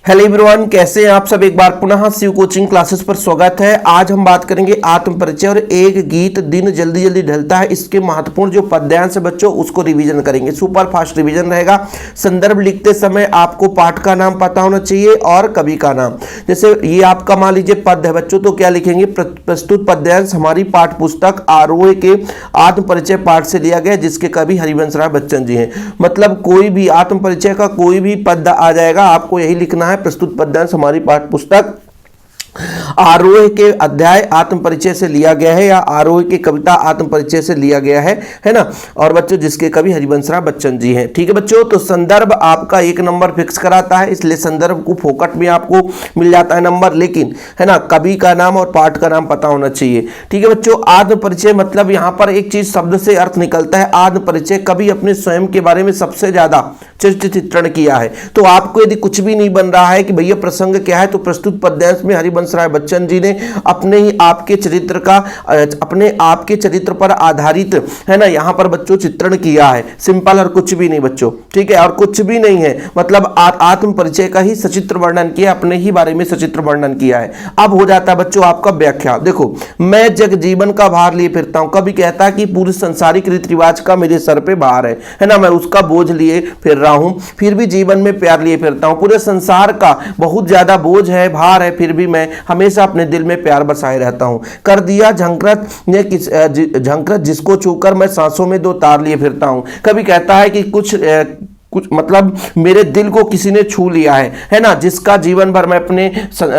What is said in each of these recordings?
Hello everyone, कैसे हैं आप सब। एक बार पुनः शिव कोचिंग क्लासेस पर स्वागत है। आज हम बात करेंगे आत्म परिचय और एक गीत दिन जल्दी जल्दी ढलता है, इसके महत्वपूर्ण जो पद्यांश है बच्चों उसको रिवीजन करेंगे। सुपर फास्ट रिवीजन रहेगा। संदर्भ लिखते समय आपको पाठ का नाम पता होना चाहिए और कवि का नाम। जैसे ये आपका मान लीजिए पद है बच्चों, तो क्या लिखेंगे, प्रस्तुत पद्यांश हमारी पाठ पुस्तक आरोह के आत्म परिचय पाठ से लिया गया, जिसके कवि हरिवंश राय बच्चन जी हैं। मतलब कोई भी आत्म परिचय का कोई भी पद आ जाएगा, आपको यही लिखना है, प्रस्तुत पद्यांश हमारी पाठ्य पुस्तक आरोह के अध्याय आत्म परिचय से लिया गया है या आरोह की कविता आत्म परिचय से लिया गया है ना। और बच्चों जिसके कवि हरिवंश राय बच्चन जी हैं। ठीक है बच्चों, तो संदर्भ आपका 1 नंबर फिक्स कराता है, इसलिए संदर्भ को फोकट में आपको मिल जाता है नंबर, लेकिन है ना कवि का नाम और पाठ का नाम पता होना चाहिए। ठीक है बच्चों, आत्म परिचय मतलब यहां पर एक चीज शब्द से अर्थ निकलता है आत्म परिचय। कवि अपने स्वयं के बारे में सबसे ज्यादा चित्रण किया है। तो आपको यदि कुछ भी नहीं बन रहा है कि भैया प्रसंग क्या है, तो प्रस्तुत पद्यांश में हरिवंश राय बच्चन जी ने अपने ही आपके चरित्र का, अपने आपके चरित्र पर आधारित है ना यहाँ पर बच्चों चित्रण किया है। सिंपल और कुछ भी नहीं बच्चों, ठीक है, और कुछ भी नहीं है, मतलब आत्म परिचय का ही सचित्र वर्णन किया, अपने ही बारे में सचित्र वर्णन किया है। अब हो जाता है बच्चों आपका व्याख्या। देखो, मैं जग जीवन का भार लिए फिरता हूं। कभी कहता है कि पूरे संसारिक रीति रिवाज का मेरे सर पे भार है ना, मैं उसका बोझ लिए फिर रहा हूं, फिर भी जीवन में प्यार लिए फिरता हूं। पूरे संसार का बहुत ज्यादा बोझ है, भार है, फिर भी मैं हमेशा अपने दिल में प्यार बसाए रहता हूं। कर दिया झंकृत ने झंकृत जिसको छूकर मैं सांसों में 2 तार लिए फिरता हूं। कभी कहता है कि कुछ मतलब मेरे दिल को किसी ने छू लिया है ना, जिसका जीवन भर मैं अपने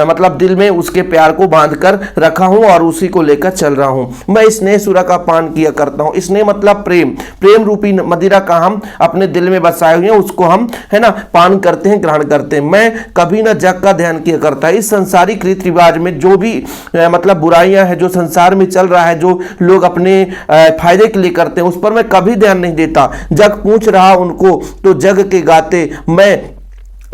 मतलब दिल में उसके प्यार को बांध कर रखा हूं और उसी को लेकर चल रहा हूं। मैं स्नेह सुरा का पान किया करता हूं। स्नेह मतलब प्रेम, प्रेम रूपी मदिरा का हम अपने दिल में बसाए हुए हैं, उसको हम है ना पान करते हैं, ग्रहण करते हैं। मैं कभी ना जग का ध्यान किया करता। इस संसारिक रीति रिवाज में जो भी मतलब बुराइयां हैं, जो संसार में चल रहा है, जो लोग अपने फायदे के लिए करते हैं, उस पर मैं कभी ध्यान नहीं देता। जग पूछ रहा उनको तो जग के गाते मैं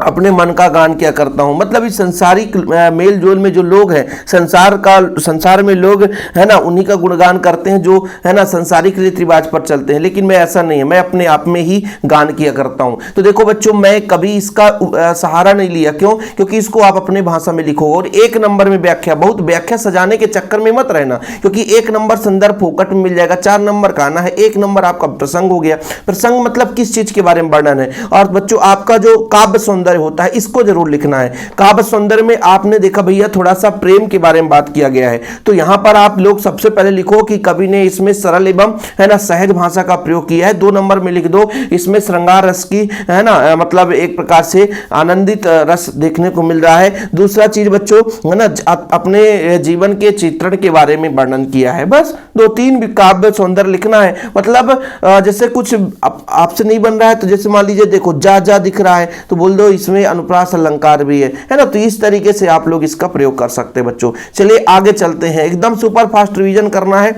अपने मन का गान किया करता हूं। मतलब इस संसारिक मेल जोल में जो लोग हैं, संसार में लोग है ना उन्हीं का गुणगान करते हैं जो है ना संसारिक रीति रिवाज पर चलते हैं, लेकिन मैं ऐसा नहीं है, मैं अपने आप में ही गान किया करता हूं। तो देखो बच्चों, मैं कभी इसका सहारा नहीं लिया। क्यों? क्योंकि इसको आप अपने भाषा में लिखो। और 1 नंबर में व्याख्या, बहुत व्याख्या सजाने के चक्कर में मत रहना, क्योंकि 1 नंबर संदर्भ फोकट में मिल जाएगा। 4 नंबर का आना है, 1 नंबर आपका प्रसंग हो गया। प्रसंग मतलब किस चीज के बारे में वर्णन है। और बच्चों आपका जो काव्य सौंदर्य होता है इसको जरूर लिखना है। काव्य सौंदर्य में आपने देखा भैया थोड़ा सा प्रेम के बारे में बात किया गया है, तो यहां पर आप लोग सबसे पहले लिखो कि कवि ने इसमें सरल एवं है ना सहज भाषा का प्रयोग किया है। 2 नंबर में लिख दो इसमें श्रृंगार रस की है ना मतलब एक प्रकार से आनंदित रस देखने को मिल रहा है। दूसरा चीज बच्चों है ना अपने जीवन के चित्रण के बारे में वर्णन किया है। बस 2-3 काव्य सौंदर्य लिखना है। मतलब जैसे कुछ आपसे नहीं बन रहा है, तो जैसे मान लीजिए देखो जा जा दिख रहा है, तो बोल दो इसमें अनुप्रास अलंकार भी है ना। तो इस तरीके से आप लोग इसका प्रयोग कर सकते हैं बच्चों। चलिए आगे चलते हैं, एकदम सुपर फास्ट रिवीजन करना है।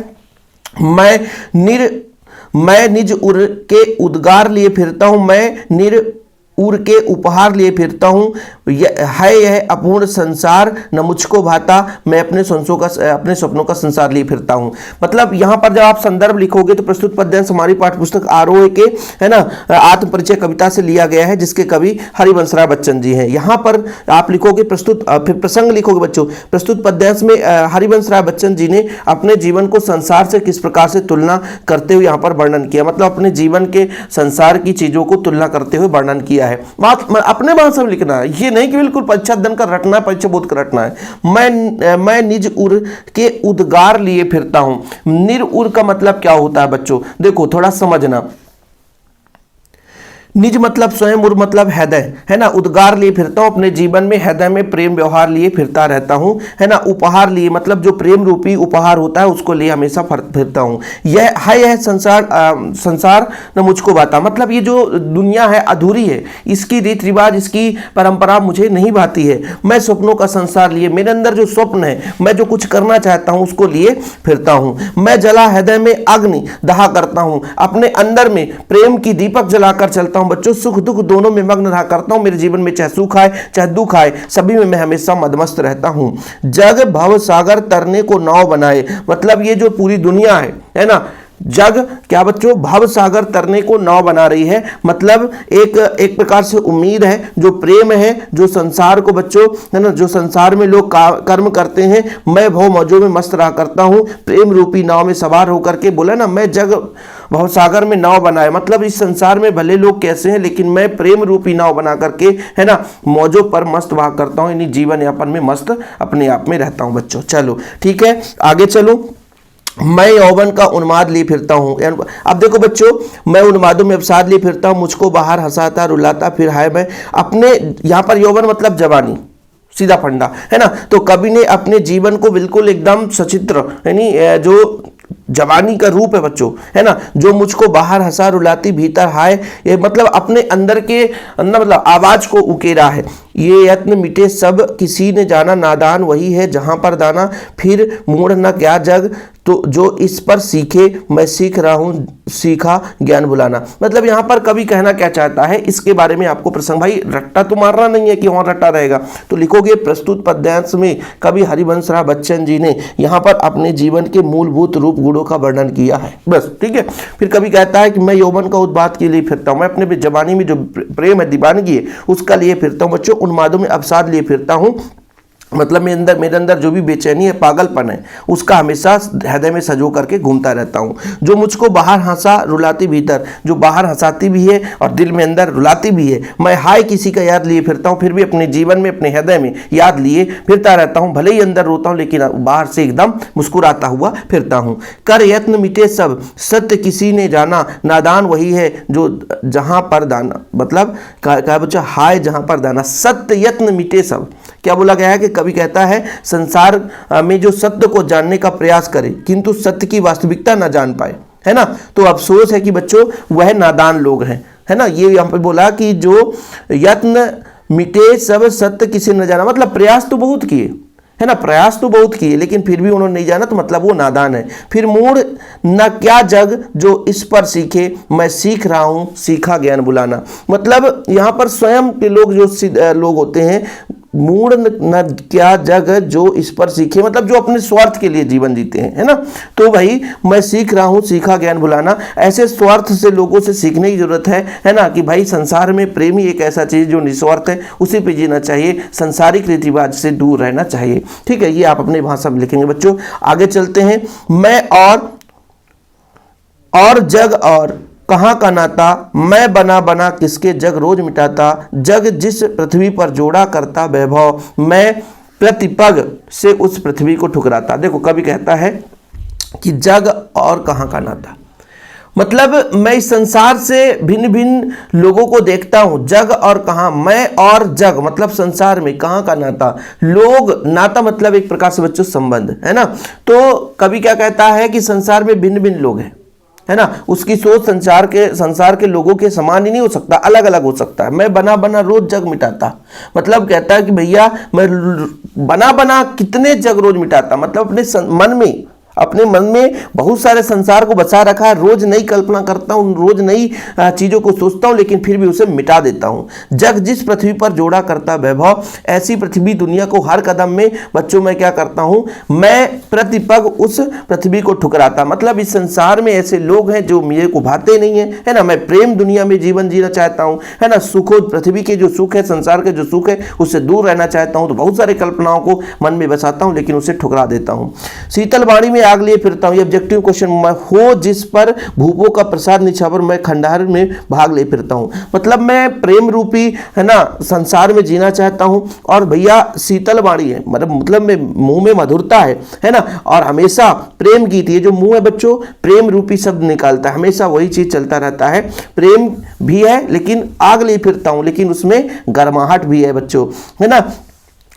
मैं निज उर के उद्गार लिए फिरता हूं। मैं उर के उपहार लिए फिरता हूं। यह अपूर्ण संसार न मुझको भाता। मैं अपने सपनों का संसार लिए फिरता हूं। मतलब यहां पर जब आप संदर्भ लिखोगे तो प्रस्तुत पद्यांश हमारी पाठ्य पुस्तक आरोह के है ना आत्म परिचय कविता से लिया गया है, जिसके कवि हरिवंश राय बच्चन जी हैं। यहां पर आप लिखोगे फिर प्रसंग लिखोगे बच्चों। प्रस्तुत पद्यांश में हरिवंश राय बच्चन जी ने अपने जीवन को संसार से किस प्रकार से तुलना करते हुए यहां पर वर्णन किया। मतलब अपने जीवन के संसार की चीजों को तुलना करते हुए वर्णन किया है। बात अपने भाषा में लिखना है, ये नहीं कि बिल्कुल परीक्षा दन का रटना है, परीक्षा बोध का रटना है। मैं निज उर के उद्गार लिए फिरता हूं। निर उर का मतलब क्या होता है बच्चों, देखो थोड़ा समझना। निज मतलब स्वयं, उर मतलब हृदय है ना। उद्गार लिए फिरता हूं, अपने जीवन में हृदय में प्रेम व्यवहार लिए फिरता रहता हूं है ना। उपहार लिए मतलब जो प्रेम रूपी उपहार होता है उसको लिए हमेशा फिरता हूं। यह संसार न मुझको भाता। मतलब ये जो दुनिया है अधूरी है, इसकी रीति रिवाज इसकी परंपरा मुझे नहीं भाती है। मैं सपनों का संसार लिए, मेरे अंदर जो स्वप्न है, मैं जो कुछ करना चाहता हूं उसको लिए फिरता हूं। मैं जला हृदय में अग्नि दहा करता हूं। अपने अंदर में प्रेम की दीपक जलाकर चलता हूं बच्चों। सुख दुख दोनों में मग्न रहा करता हूं। मेरे जीवन में चाहे सुख आए चाहे दुख आए, सभी में मैं हमेशा मदमस्त रहता हूं। जग भव सागर तरने को नाव बनाए। मतलब ये जो पूरी दुनिया है ना, जग क्या बच्चों, भव सागर तरने को नाव बना रही है। मतलब एक प्रकार से उम्मीद है, जो प्रेम है, जो संसार को बच्चों है ना, जो संसार में लोग कर्म करते हैं, मैं भव मौजों में मस्त रहा करता हूं, प्रेम रूपी नाव में सवार होकर के, बोला ना मैं जग भव सागर में नाव बनाए, मतलब इस संसार में भले लोग कैसे हैं लेकिन मैं प्रेम रूपी नाव बना करके है ना मौजों पर मस्त वाह करता हूं, यानी जीवन यापन में मस्त अपने आप में रहता हूं बच्चों। चलो ठीक है, आगे चलो। मैं यौवन का उन्माद लिए फिरता हूँ। अब देखो बच्चों, मैं उन्मादों में अवसाद लिए फिरता हूँ, मुझको बाहर हंसाता रुलाता फिर हाय मैं अपने, यहाँ पर यौवन मतलब जवानी, सीधा फंडा है ना। तो कवि ने अपने जीवन को बिल्कुल एकदम सचित्र, यानी जो जवानी का रूप है बच्चों, है ना, जो मुझको बाहर हंसा रुलाती भीतर हाय, ये मतलब अपने अंदर के अंदर मतलब आवाज को उकेरा है। ये यत्न मिटे सब किसी ने जाना, नादान वही है जहां पर दाना, फिर मूढ़ न क्या जग तो जो इस पर सीखे, मैं सीख रहा हूं सीखा ज्ञान भुलाना। मतलब यहाँ पर कवि कहना क्या चाहता है, इसके बारे में आपको प्रसंग, भाई रट्टा तो मारना नहीं है कि वहाँ रट्टा रहेगा, तो लिखोगे प्रस्तुत पद्यांश में कवि हरिवंश राय बच्चन जी ने यहाँ पर अपने जीवन के मूलभूत रूप गुणों का वर्णन किया है, बस ठीक है। फिर कवि कहता है कि मैं यौवन का उत्पाद के लिए फिरता हूँ, मैं अपने जवानी में जो प्रेम है, दीवानगी है, उसका लिए फिरता हूँ बच्चों, उन्मादों में अवसाद लिए फिरता हूँ। मतलब मेरे अंदर जो भी बेचैनी है, पागलपन है, उसका हमेशा हृदय में सजो करके घूमता रहता हूँ। जो मुझको बाहर हंसा रुलाती भीतर, जो बाहर हंसाती भी है और दिल में अंदर रुलाती भी है, मैं हाय किसी का याद लिए फिरता हूँ, फिर भी अपने जीवन में अपने हृदय में याद लिए फिरता रहता हूँ। भले ही अंदर रोता हूँ लेकिन बाहर से एकदम मुस्कुराता हुआ फिरता हूँ। कर यत्न मिटे सब सत्य किसी ने जाना, नादान वही है जो जहाँ पर दाना, मतलब क्या बच्चा, हाय जहाँ पर दाना, सत्य यत्न मिटे सब। क्या बोला गया है कि कवि कहता है संसार में जो सत्य को जानने का प्रयास करे किंतु सत्य की वास्तविकता ना जान पाए, है ना, तो अफसोस है कि बच्चों वह नादान लोग हैं, है ना। ये यहाँ पे बोला कि जो यत्न मिटे सब सत्य किसी न जाना, मतलब प्रयास तो बहुत किए, है ना, प्रयास तो बहुत किए लेकिन फिर भी उन्होंने नहीं जाना, तो मतलब वो नादान है। फिर मूढ़ न क्या जग जो इस पर सीखे, मैं सीख रहा हूँ सीखा ज्ञान बुलाना। मतलब यहाँ पर स्वयं के लोग जो लोग होते हैं, मूढ़ न क्या जग जो इस पर सीखे, मतलब जो अपने स्वार्थ के लिए जीवन जीते हैं, है ना। तो भाई मैं सीख रहा हूँ सीखा ज्ञान भुलाना, ऐसे स्वार्थ से लोगों से सीखने की जरूरत है ना, कि भाई संसार में प्रेम ही एक ऐसा चीज जो निस्वार्थ है, उसी पे जीना चाहिए, सांसारिक रीति रिवाज से दूर रहना चाहिए, ठीक है। ये आप अपनी भाषा में लिखेंगे बच्चों। आगे चलते हैं। मैं और जग और कहाँ का नाता, मैं बना बना किसके जग रोज मिटाता, जग जिस पृथ्वी पर जोड़ा करता वैभव, मैं प्रतिपग से उस पृथ्वी को ठुकराता। देखो कवि कहता है कि जग और कहाँ का नाता, मतलब मैं इस संसार से भिन्न भिन्न लोगों को देखता हूं, जग और कहाँ, मैं और जग मतलब संसार में कहाँ का नाता, लोग, नाता मतलब एक प्रकार से बच्चों संबंध, है ना। तो कवि क्या कहता है कि संसार में भिन्न भिन्न लोग हैं, है ना, उसकी सोच संसार के लोगों के समान ही नहीं हो सकता, अलग अलग हो सकता है। मैं बना बना रोज जग मिटाता, मतलब कहता है कि भैया मैं बना बना कितने जग रोज मिटाता, मतलब अपने मन में बहुत सारे संसार को बचा रखा है, रोज नई कल्पना करता हूँ, रोज नई चीजों को सोचता हूँ, लेकिन फिर भी उसे मिटा देता हूँ। जग जिस पृथ्वी पर जोड़ा करता वैभव, ऐसी पृथ्वी दुनिया को हर कदम में बच्चों मैं क्या करता हूँ, मैं प्रतिपग उस पृथ्वी को ठुकराता। मतलब इस संसार में ऐसे लोग हैं जो मेरे को भाते नहीं है ना, मैं प्रेम दुनिया में जीवन जीना चाहता हूँ, है ना, सुखो पृथ्वी के जो सुख है, संसार के जो सुख है उससे दूर रहना चाहता हूँ, तो बहुत सारी कल्पनाओं को मन में बसाता हूँ लेकिन उसे ठुकरा देता हूँ। शीतल वाणी में आग लिए फिरता हूं, ये ऑब्जेक्टिव क्वेश्चन हो जिस पर भूपों का प्रसाद निछावर, मैं खंडहर में भाग ले फिरता हूं। मतलब मैं प्रेम रूपी, है ना, संसार में जीना चाहता हूं, और भैया शीतल वाणी है, मतलब में मुंह में मधुरता है ना, और हमेशा प्रेम गीत, ये जो मुंह है बच्चों प्रेम रूपी शब्द निकालता है, हमेशा वही चीज चलता रहता है, प्रेम भी है लेकिन आग ले फिरता हूं, लेकिन उसमें गर्माहट भी है बच्चों, है ना।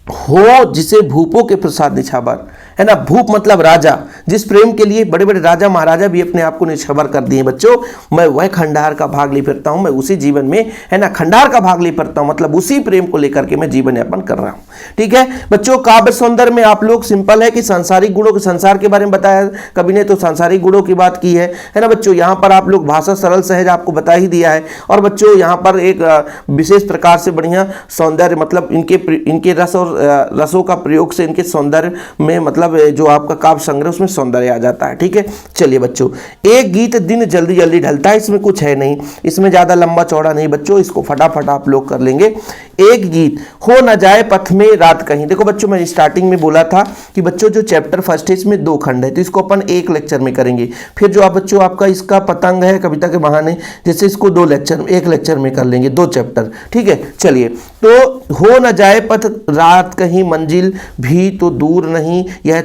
हो जिसे भूपों के प्रसाद निछावर, है ना, भूप मतलब राजा, जिस प्रेम के लिए बड़े बड़े राजा महाराजा भी अपने आप को निछावर कर दिए बच्चों, मैं वह खंडहर का भाग ले फिरता हूं, मैं उसी जीवन में, है ना, खंडहर का भाग ले फिरता हूं, मतलब उसी प्रेम को लेकर के मैं जीवन यापन कर रहा हूं, ठीक है बच्चों। काव्य सौंदर्य में आप लोग सिंपल है कि सांसारिक गुणों के, संसार के बारे में बताया कवि ने, तो सांसारिक गुणों की बात की है ना बच्चों। यहाँ पर आप लोग भाषा सरल सहज आपको बता ही दिया है, और बच्चों यहाँ पर एक विशेष प्रकार से बढ़िया सौंदर्य, मतलब इनके रस और रसों का प्रयोग से इनके सौंदर्य में, मतलब जो आपका काव्य संग्रह उसमें सौंदर्य आ जाता है। ठीक है, चलिए बच्चों, एक गीत दिन जल्दी जल्दी ढलता है, इसमें कुछ है नहीं, इसमें ज़्यादा लंबा चौड़ा नहीं बच्चों, इसको फटाफट आप लोग कर लेंगे। एक गीत हो न जाए पथ में रात कहीं। देखो बच्चों, मैं स्टार्टिंग में बोला था कि बच्चों जो चैप्टर फर्स्ट है इसमें 2 खंड है, तो इसको अपन एक लेक्चर में करेंगे। फिर जो आप बच्चों आपका इसका पतंग है कविता के बहाने, जैसे इसको 2 लेक्चर, एक लेक्चर में कर लेंगे 2 चैप्टर। ठीक है, चलिए, तो हो न जाए पथ रात कहीं, मंजिल भी तो दूर नहीं, यह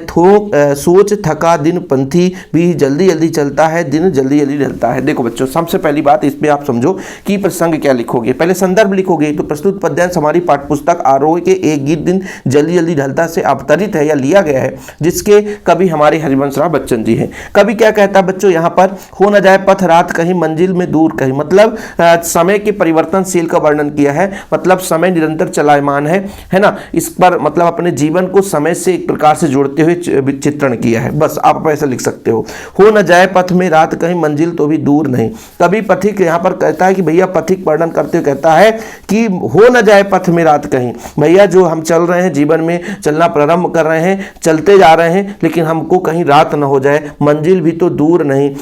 सोच थका दिन पंथी भी जल्दी जल्दी चलता है, दिन जल्दी जल्दी ढलता है। देखो बच्चों, सबसे पहली बात इसमें आप समझो कि प्रसंग क्या लिखोगे। पहले संदर्भ लिखोगे, तो प्रस्तुत पद्यांश हमारी पाठ्यपुस्तक आरोह के एक गीत दिन जल्दी जल्दी ढलता से अवतरित है या लिया गया है, जिसके कवि हमारे हरिवंशराव बच्चन जी हैं। कवि क्या कहता है बच्चों यहाँ पर, हो न जाए पथ रात कहीं, मंजिल में दूर कहीं, मतलब समय के परिवर्तनशील का वर्णन किया है, मतलब समय निरंतर चलायमान है ना, इस पर मतलब अपने जीवन को समय से एक प्रकार से जोड़ते हुए चित्रण किया है। बस आप ऐसा लिख सकते हो न जाए पथ में रात कहीं, मंजिल तो भी दूर नहीं। कभी पथिक यहाँ पर कहता है कि भैया, पथिक वर्णन करते हुए कहता है कि हो न जाए पथ में रात कहीं, भैया जो हम चल रहे हैं, जीवन में चलना प्रारंभ कर रहे हैं, चलते जा रहे हैं, लेकिन हमको कहीं रात न हो जाए, मंजिल भी तो दूर नहीं,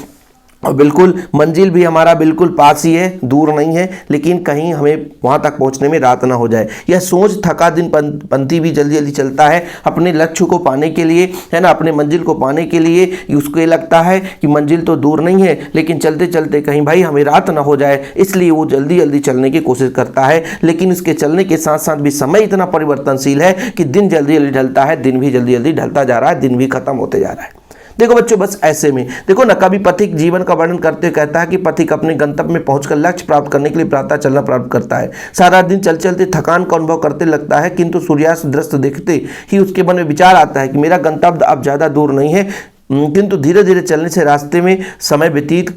और बिल्कुल मंजिल भी हमारा बिल्कुल पास ही है, दूर नहीं है, लेकिन कहीं हमें वहाँ तक पहुँचने में रात ना हो जाए। यह सोच थका दिन पंथी भी जल्दी जल्दी चलता है, अपने लक्ष्य को पाने के लिए, है ना, अपने मंजिल को पाने के लिए उसको ये लगता है कि मंजिल तो दूर नहीं है, लेकिन चलते चलते कहीं भाई हमें रात ना हो जाए, इसलिए वो जल्दी जल्दी चलने की कोशिश करता है। लेकिन इसके चलने के साथ साथ भी समय इतना परिवर्तनशील है कि दिन जल्दी जल्दी ढलता है, दिन भी जल्दी जल्दी ढलता जा रहा है, दिन भी खत्म होते जा रहा है। देखो बच्चों, बस ऐसे में देखो ना, कभी पथिक जीवन का वर्णन करते हुए कहता है कि पथिक अपने गंतव्य में पहुंचकर लक्ष्य प्राप्त करने के लिए प्रातः चलना प्राप्त करता है। सारा दिन चल चलते थकान का अनुभव करते लगता है, किंतु सूर्यास्त दृश्य देखते ही उसके मन में विचार आता है कि मेरा गंतव्य अब ज़्यादा दूर नहीं है, किंतु धीरे धीरे चलने से रास्ते में समय व्यतीत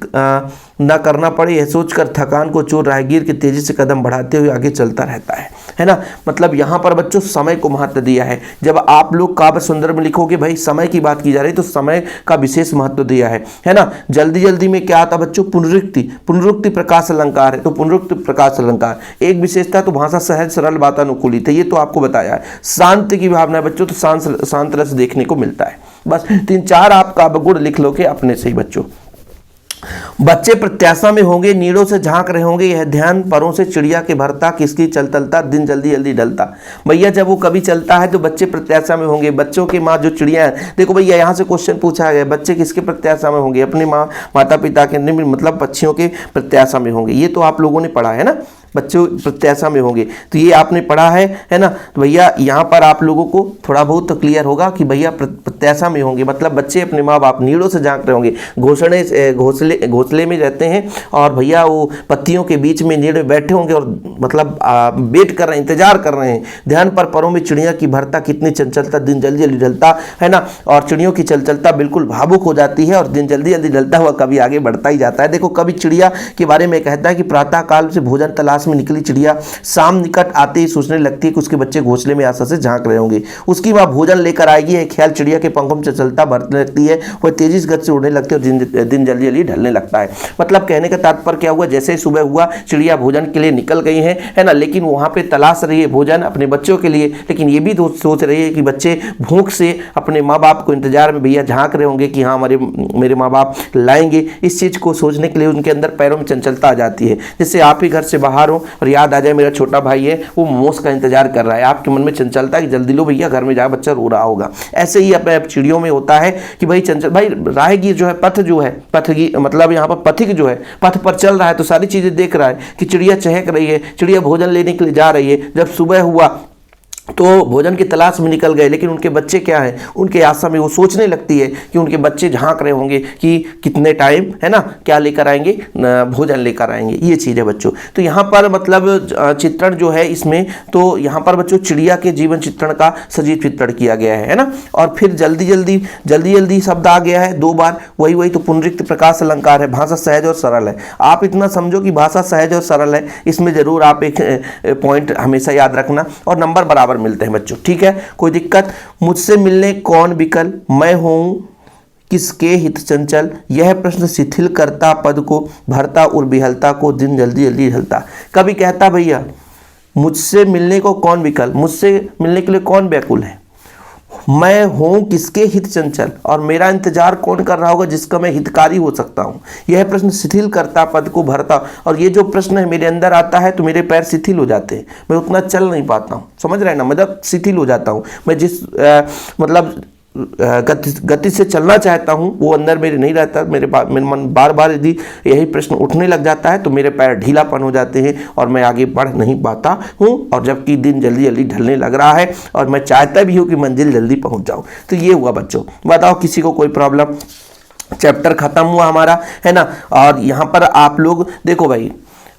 न करना पड़े, यह सोचकर थकान को चोर राहगीर के तेजी से कदम बढ़ाते हुए आगे चलता रहता है ना। मतलब यहाँ पर बच्चों समय को महत्व दिया है। जब आप लोग काव्य सुंदर में लिखोगे भाई समय की बात की जा रही है, तो समय का विशेष महत्व दिया है ना। जल्दी जल्दी में क्या आता बच्चों, पुनरुक्ति प्रकाश अलंकार है, तो पुनरुक्ति प्रकाश अलंकार एक विशेषता, तो भाषा सहज सरल वातानुकूलित है, ये तो आपको बताया है। शांति की भावना है बच्चों, तो शांत रस देखने को मिलता है। बस 3-4 आप काव्य गुण लिख लोगे अपने से ही बच्चों। बच्चे प्रत्याशा में होंगे, नीड़ों से झांक रहे होंगे, यह ध्यान परों से चिड़िया के भरता, किसकी चलता दिन जल्दी जल्दी ढलता। भैया जब वो कभी चलता है तो बच्चे प्रत्याशा में होंगे, बच्चों के माँ जो चिड़िया है, देखो भैया यहाँ से क्वेश्चन पूछा गया, बच्चे किसके प्रत्याशा में होंगे, अपने माता पिता के, मतलब पक्षियों के प्रत्याशा में होंगे। ये तो आप लोगों ने पढ़ा है ना, बच्चों प्रत्याशा में होंगे, तो ये आपने पढ़ा है ना। तो भैया यहाँ पर आप लोगों को थोड़ा बहुत तो क्लियर होगा कि भैया प्रत्याशा में होंगे, मतलब बच्चे अपने माँ बाप नीड़ों से झांक रहे होंगे, घोंसले में रहते हैं, और भैया वो पत्तियों के बीच में नीड़ में बैठे होंगे, और मतलब वेट कर रहे हैं, इंतजार कर रहे हैं। ध्यान पर परों में चिड़िया की भरता, कितनी चंचलता, दिन जल्दी जल्दी ढलता है ना। और चिड़ियों की चलचलता बिल्कुल भावुक हो जाती है, और दिन जल्दी जल्दी ढलता हुआ कभी आगे बढ़ता ही जाता है। देखो कभी चिड़िया के बारे में कहता है कि प्रातः काल से भोजन तलाश में निकली चिड़िया शाम निकट आते ही सोचने लगती है कि उसके बच्चे घोंसले में आशा से झांक रहे होंगे, उसकी माँ भोजन लेकर आएगी। एक ख्याल चिड़िया के पंखों में चलता बढ़ने लगती है, वह तेजी से गति से उड़ने लगती है, और दिन जल्दी जल्दी ढलने लगता है। मतलब कहने का तात्पर्य क्या हुआ, जैसे ही सुबह हुआ चिड़िया भोजन के लिए निकल गई है ना, लेकिन वहाँ पे तलाश रही है भोजन अपने बच्चों के लिए, लेकिन ये भी सोच रही है कि बच्चे भूख से अपने माँ बाप को इंतजार में भैया झांक रहे होंगे कि हाँ मेरे माँ बाप लाएंगे। इस चीज़ को सोचने के लिए उनके अंदर पैरों में चंचलता आ जाती है। जैसे आप ही घर से बाहर हो और याद आ जाए मेरा छोटा भाई है, वो मोमोज का इंतजार कर रहा है, आपके मन में चंचलता कि जल्दी लो भैया, घर में जा, बच्चा रो रहा होगा। ऐसे ही अपने चिड़ियों में होता है कि भाई चंचल भाई राहगीर जो है, पथ जो है, मतलब यहाँ पर पथिक जो है पथ पर चल रहा है, तो सारी चीजें देख रहा है कि चिड़िया चहक रही है, चिड़िया भोजन लेने के लिए जा रही है। जब सुबह हुआ तो भोजन की तलाश में निकल गए, लेकिन उनके बच्चे क्या हैं, उनके आशा में वो सोचने लगती है कि उनके बच्चे झांक रहे होंगे कि कितने टाइम है ना क्या लेकर आएंगे, भोजन लेकर आएंगे। ये चीज़ है बच्चों। तो यहाँ पर मतलब चित्रण जो है इसमें, तो यहाँ पर बच्चों चिड़िया के जीवन चित्रण का सजीव चित्रण किया गया है ना। और फिर जल्दी जल्दी शब्द आ गया है 2 बार, वही तो पुनरुक्ति प्रकाश अलंकार है। भाषा सहज और सरल है। आप इतना समझो कि भाषा सहज और सरल है, इसमें जरूर आप एक पॉइंट हमेशा याद रखना, और नंबर बराबर मिलते हैं बच्चों, ठीक है, कोई दिक्कत। मुझसे मिलने कौन विकल, मैं हूं किसके हित चंचल, यह प्रश्न शिथिल करता पद को, भरता और बिहलता को, दिन जल्दी जल्दी ढलता। कभी कहता भैया मुझसे मिलने को कौन विकल, मुझसे मिलने के लिए कौन व्याकुल है, मैं हूं किसके हित चंचल और मेरा इंतजार कौन कर रहा होगा जिसका मैं हितकारी हो सकता हूं। यह प्रश्न शिथिल करता पद को भरता, और ये जो प्रश्न है मेरे अंदर आता है तो मेरे पैर शिथिल हो जाते हैं, मैं उतना चल नहीं पाता हूं। समझ रहे हैं ना, मतलब शिथिल हो जाता हूं मैं, जिस मतलब गति से चलना चाहता हूं वो अंदर मेरे नहीं रहता। मेरे मन बार बार यदि यही प्रश्न उठने लग जाता है तो मेरे पैर ढीलापन हो जाते हैं और मैं आगे बढ़ नहीं पाता हूं, और जबकि दिन जल्दी जल्दी ढलने लग रहा है और मैं चाहता भी हूं कि मंजिल जल्दी पहुंच जाऊं। तो ये हुआ बच्चों। बताओ किसी को कोई प्रॉब्लम? चैप्टर खत्म हुआ हमारा, है ना। और यहाँ पर आप लोग देखो भाई,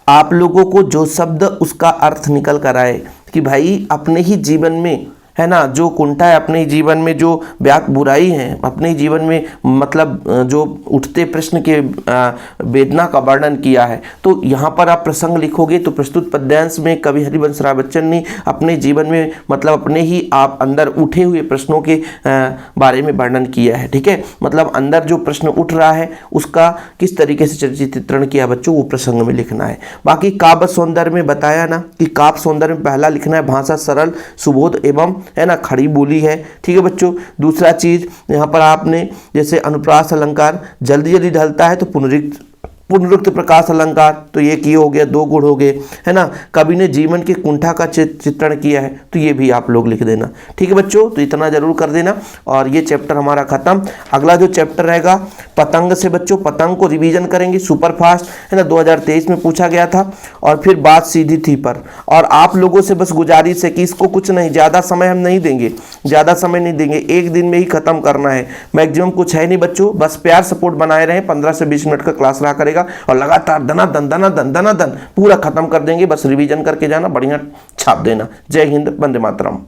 आप लोगों को जो शब्द उसका अर्थ निकल कर आए कि भाई अपने ही जीवन में, है ना, जो कुंठा है अपने ही जीवन में, जो व्याक बुराई है अपने ही जीवन में, मतलब जो उठते प्रश्न के वेदना का वर्णन किया है। तो यहाँ पर आप प्रसंग लिखोगे तो प्रस्तुत पद्यांश में कवि हरिवंश राय बच्चन ने अपने जीवन में, मतलब अपने ही आप अंदर उठे हुए प्रश्नों के बारे में वर्णन किया है। ठीक है, मतलब अंदर जो प्रश्न उठ रहा है उसका किस तरीके से चित्रण किया बच्चों, वो प्रसंग में लिखना है। बाकी काव्य सौंदर्य में बताया ना कि काव्य सौंदर्य में पहला लिखना है भाषा सरल सुबोध एवं, है ना, खड़ी बोली है। ठीक है बच्चों। दूसरा चीज यहाँ पर आपने जैसे अनुप्रास अलंकार जल्दी जल्दी ढलता है तो पुनरुक्त प्रकाश अलंकार, तो ये किए हो गया, 2 गुण हो गए, है ना। कवि ने जीवन के कुंठा का चित्रण किया है तो ये भी आप लोग लिख देना। ठीक है बच्चों, तो इतना जरूर कर देना। और ये चैप्टर हमारा खत्म। अगला जो चैप्टर रहेगा पतंग से बच्चों, पतंग को रिवीजन करेंगे सुपरफास्ट, है ना, 2023 में पूछा गया था। और फिर बात सीधी थी पर, और आप लोगों से बस गुजारिश है कि इसको कुछ नहीं, ज़्यादा समय हम नहीं देंगे, ज़्यादा समय नहीं देंगे, 1 दिन में ही खत्म करना है। मैक्सिमम कुछ है नहीं बच्चों, बस प्यार सपोर्ट बनाए रहें। 15 से 20 मिनट का क्लास रहा करेगा और लगातार दना दन पूरा खत्म कर देंगे। बस रिवीजन करके जाना, बढ़िया छाप देना। जय हिंद, वंदे मातरम।